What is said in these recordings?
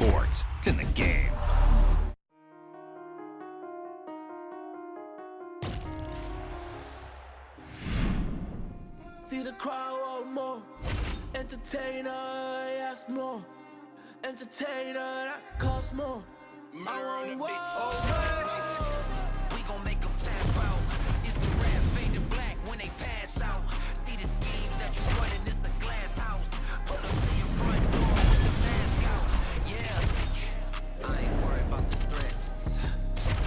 sports. It's in the game. See the crowd want more. Entertainer, ask more. Entertainer, that costs more. I want more. We gon' make them tap out. It's a rap fade to black when they pass out. See the schemes that you running, it's a glass house. Pull up to your front door with the mask out. Yeah, I ain't worried about the threats.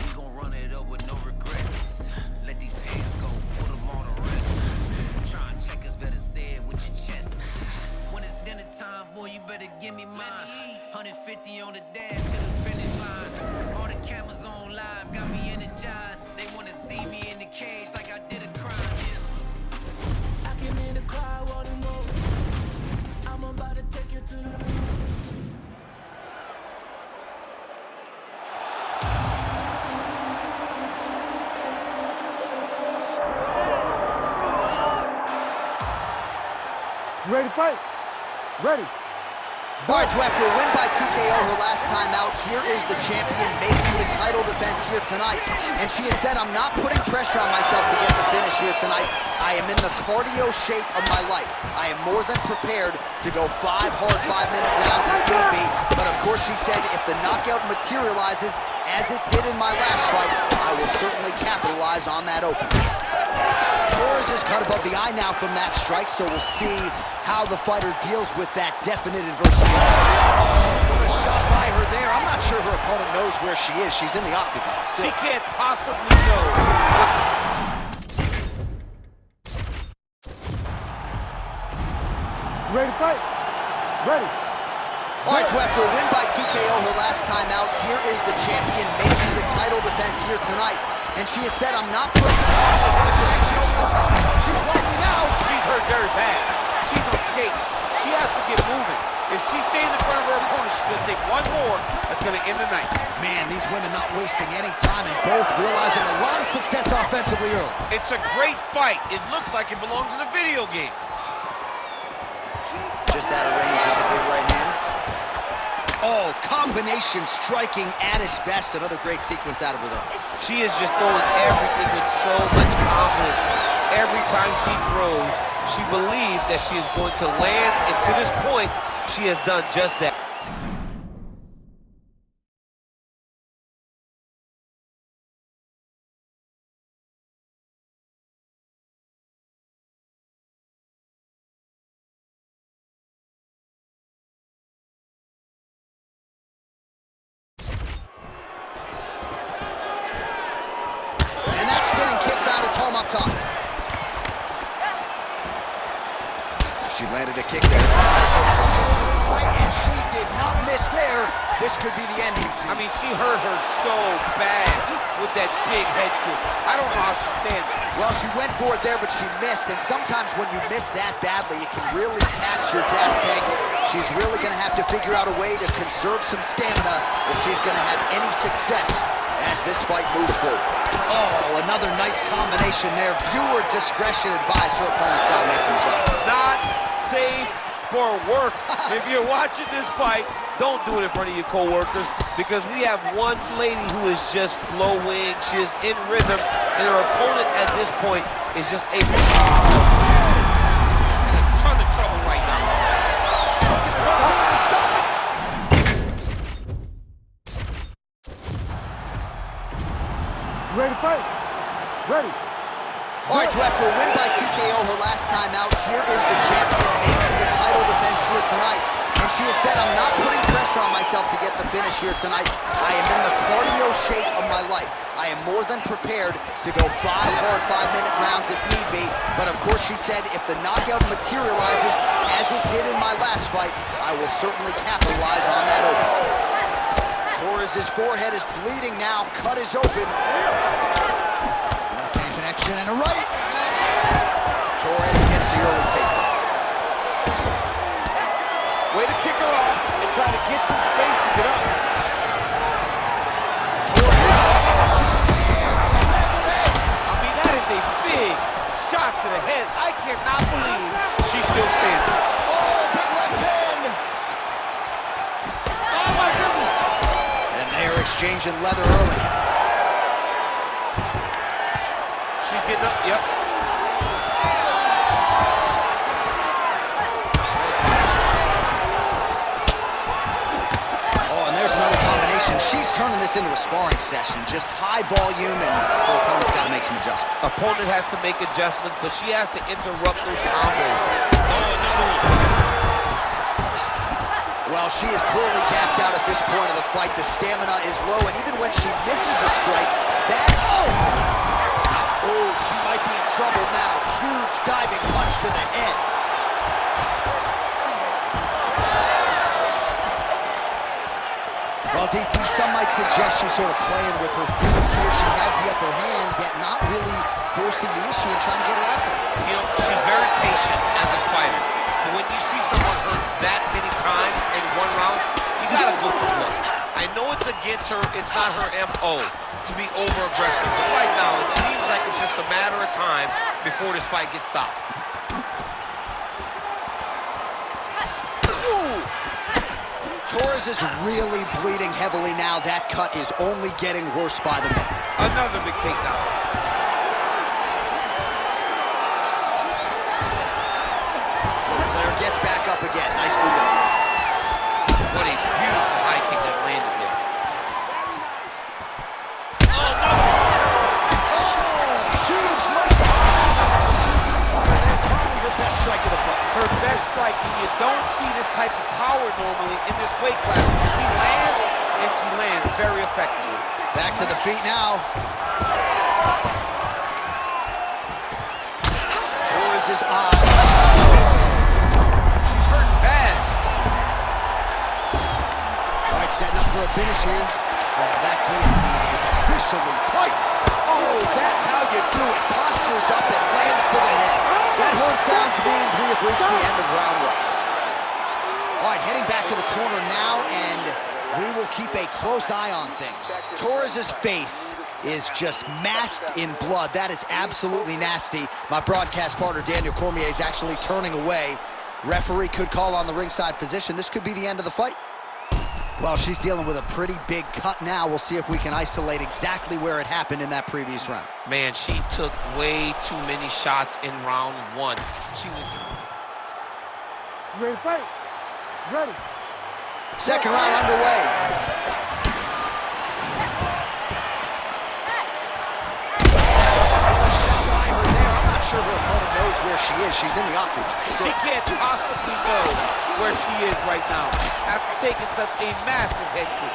We gon' run it up with no regrets. Let these hands go, put them on the rest. Try and check us, better say it with your chest. When it's dinner time, boy, you better give me mine. 150 on the dash to the finish line. All the cameras on live, got me energized. They wanna see me in the cage like I did a crime, yeah. I came in the crowd wanting more. I'm about to take you to the You ready to fight? Ready. All right, so after a win by TKO her last time out, here is the champion making the title defense here tonight. And she has said, I'm not putting pressure on myself to get the finish here tonight. I am in the cardio shape of my life. I am more than prepared to go 5 hard 5-minute rounds if need be. But of course, she said, if the knockout materializes as it did in my last fight, I will certainly capitalize on that opening. Torres is cut above the eye now from that strike, so we'll see how the fighter deals with that definite adversity. What a shot by her there. I'm not sure her opponent knows where she is. She's in the octagon still. She can't possibly know. You ready to fight? Ready. All right, so after a win by TKO her last time out, here is the champion making the title defense here tonight. And she has said, I'm not putting She's fighting now. She's hurt very bad. She's on skates. She has to get moving. If she stays in front of her opponent, she's gonna take one more. That's gonna end the night. Man, these women not wasting any time and both realizing a lot of success offensively early. It's a great fight. It looks like it belongs in a video game. Just out of range with the big right hand. Oh, combination striking at its best. Another great sequence out of her, though. She is just throwing everything with so much confidence. Every time she throws, she believes that she is going to land, and to this point, she has done just that. And that spinning kick found its home up top. She landed a kick there. And she did not miss there. This could be the end. I mean, she hurt her so bad with that big head kick. I don't know how she stands. Well, she went for it there, but she missed. And sometimes when you miss that badly, it can really tax your gas tank. She's really going to have to figure out a way to conserve some stamina if she's going to have any success as this fight moves forward. Oh, another nice combination there. Viewer discretion advised. Her opponent's got to make some adjustments. Not safe for work. If you're watching this fight, don't do it in front of your co-workers, because we have one lady who is just flowing. She is in rhythm, and her opponent at this point is just able to in a ton of trouble right now. You ready to fight? Ready. All right, so after a win by TKO her last time out, here is the champion making the title defense here tonight. And she has said, I'm not putting pressure on myself to get the finish here tonight. I am in the cardio shape of my life. I am more than prepared to go 5 hard 5-minute rounds if need be. But of course, she said, if the knockout materializes as it did in my last fight, I will certainly capitalize on that opening. Torres' forehead is bleeding now. Cut is open. Left hand connection and a right. Torres gets the early takedown. Way to kick her off and try to get some space to get up. I mean, that is a big shot to the head. I cannot believe she's still standing. Oh, big left hand. Oh, my goodness. exchanging leather early. She's getting up, yep. Oh, and there's another combination. She's turning this into a sparring session. Just high volume, and her opponent's got to make some adjustments. Opponent has to make adjustments, but she has to interrupt those combos. Oh, another one. Well, she is clearly gassed out at this point of the fight. The stamina is low, and even when she misses a strike, oh, she might be in trouble now. Huge diving punch to the head. Well, DC, some might suggest she's sort of playing with her feet here. She has the upper hand, yet not really forcing the issue and trying to get her out there. You know, she's very patient as a fighter. But when you see someone hurt that many times in one round, you gotta go for blood. I know it's against her, it's not her MO to be over-aggressive, but right now it seems like it's just a matter of time before this fight gets stopped. Ooh! Torres is really bleeding heavily now. That cut is only getting worse by the minute. Another big takedown. Gets back up again. Nicely done. What a beautiful high kick that lands there. Oh, no! Huge left. Probably her best strike of the fight. Her best strike, and you don't see this type of power normally in this weight class. She lands, and she lands very effectively. Back to the feet now. Torres' eye. Setting up for a finish here. That guillotine is officially tight. Oh, that's how you do it. Postures up and lands to the head. That horn sounds means we have reached the end of round one. All right, heading back to the corner now, and we will keep a close eye on things. Torres' face is just masked in blood. That is absolutely nasty. My broadcast partner, Daniel Cormier, is actually turning away. Referee could call on the ringside physician. This could be the end of the fight. Well, she's dealing with a pretty big cut now. We'll see if we can isolate exactly where it happened in that previous round. Man, she took way too many shots in round one. She was... You ready to fight? Ready. Second round underway. I'm not sure her opponent knows where she is. She's in the octagon. She can't possibly know where she is right now after taking such a massive head kick.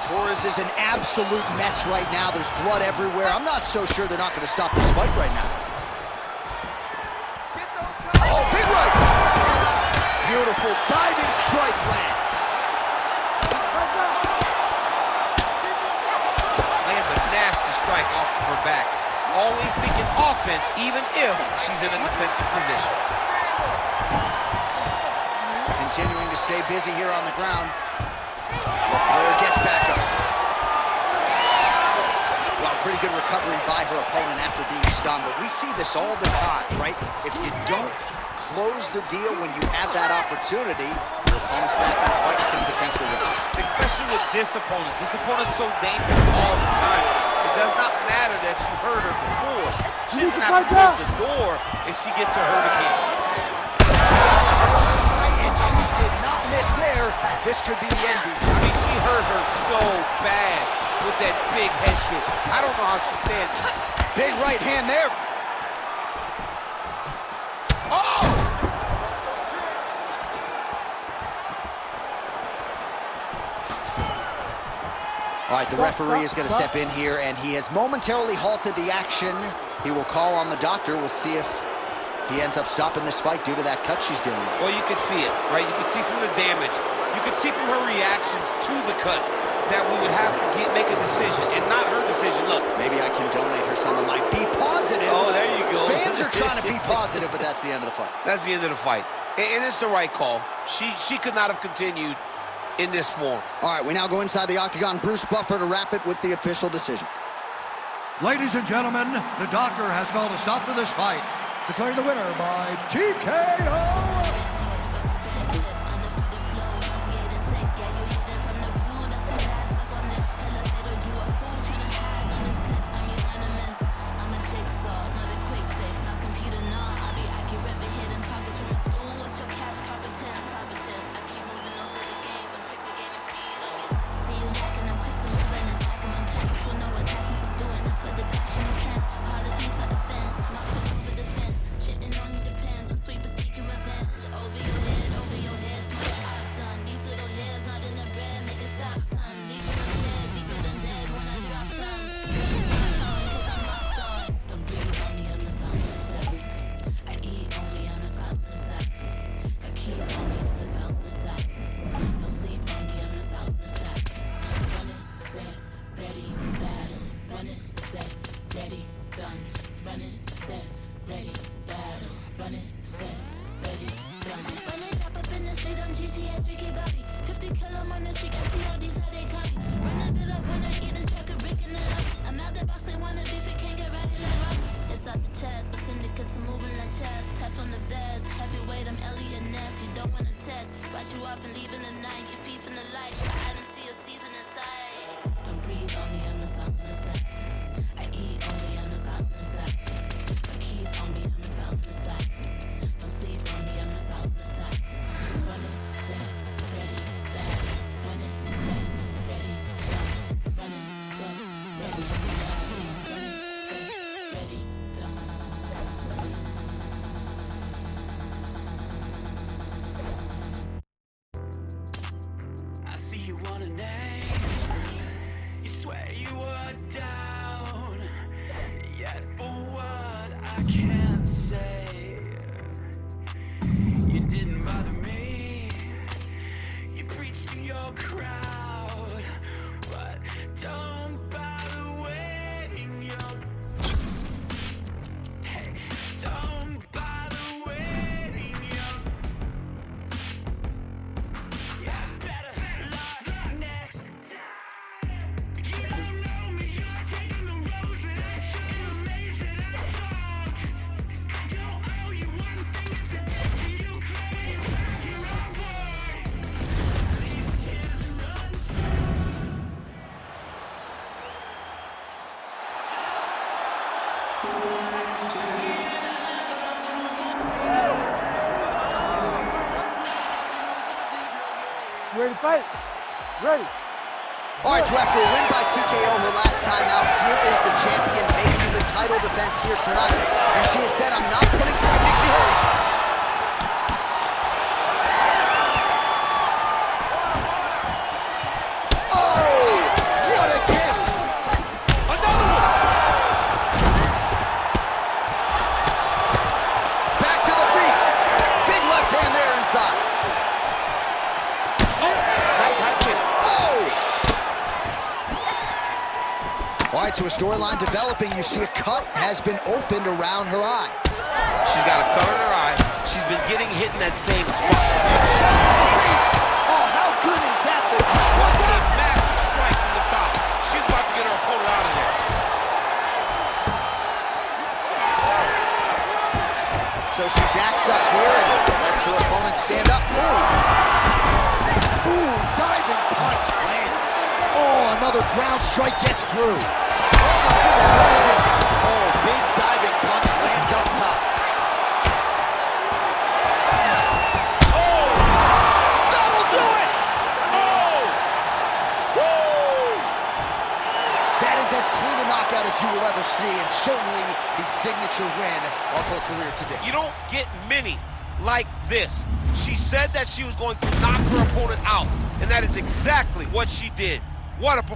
Torres is an absolute mess right now. There's blood everywhere. I'm not so sure they're not going to stop this fight right now. Oh, big right. Beautiful diving strike lands. Lands a nasty strike off of her back. Always thinking offense, even if she's in a defensive position. Continuing to stay busy here on the ground. LaFleur gets back up. Well, pretty good recovery by her opponent after being stunned, but we see this all the time, right? If you don't close the deal when you have that opportunity, your opponent's back in the fight and can potentially win. Especially with this opponent. This opponent's so dangerous all the time. It does not matter that she hurt her before. She doesn't have to close the door if she gets her hurt again. And she did not miss there. This could be the end, DC. I mean, she hurt her so bad with that big head kick. I don't know how she stands. Big right hand there. Oh! All right, the referee is going to step in here, and he has momentarily halted the action. He will call on the doctor. We'll see if he ends up stopping this fight due to that cut she's dealing with. Well, you can see it, right? You can see from the damage. You can see from her reactions to the cut that we would have to make a decision, and not her decision. Look. Maybe I can donate her some of my Be Positive. Oh, there you go. Fans are trying to be positive, but that's the end of the fight. That's the end of the fight. And it's the right call. She could not have continued in this form. All right, we now go inside the octagon. Bruce Buffer to wrap it with the official decision. Ladies and gentlemen, the doctor has called a stop to this fight, declaring the winner by TKO. done. Run it, set, ready, battle. Run it, set, ready, done. Run it up in the street, I'm GTS, Ricky Bobby. 50 kill, I'm on the street, I see all these how they copy. Run that bill up, run that, get a truck, a brick in the lobby. I'm out the box, they wanna beef it, can't get right like Robbie. It's out the chest, but syndicates are moving like chest. Tap on the vest, heavyweight, I'm Elliot Ness. You don't wanna test, write you off and leave in the night. Your feet from the light, I didn't see a season inside. Don't breathe on me, I'm a silent assassin. I eat only, I'm a silent assassin. My keys on me, I'm a silent assassin. Don't sleep on me, I'm a silent assassin. Run it, set, ready, battle. Run it, set, ready, done. Run it, set, ready, battle. Run it, set, ready, done. I see you want a name. You swear you were down. Yet for what I can't say. You didn't bother me. You preached to your crowd. But don't bother waiting your. Hey, don't bother waiting your. Yeah, better luck next time. You don't know me, you're taking the roads that I shouldn't have made that I thought. I don't owe you one thing, it's a pity you claim back your own word. These tears run You ready to fight? Ready. All right, so after a win by TKO her last time out, here is the champion making the title defense here tonight. And she has said, I'm not putting... I think she hurt. Oh, what a kick! Another one! Back to the feet. Big left hand there inside. Nice high kick. Oh! All right, so a storyline developing. You see a cut has been opened around her eye. She's got a cut on her eye. She's been getting hit in that same spot. Shot on the feet. Oh, how good is that? What a massive strike from the top. She's about to get her opponent out of there. So she backs up here and lets her opponent stand up. Ooh. Ooh, diving punch lands. Oh, another ground strike gets through. Oh, big diving punch lands up top. Oh! That'll do it! Oh! Woo! That is as clean a knockout as you will ever see, and certainly the signature win of her career today. You don't get many like this. She said that she was going to knock her opponent out, and that is exactly what she did. What a performance.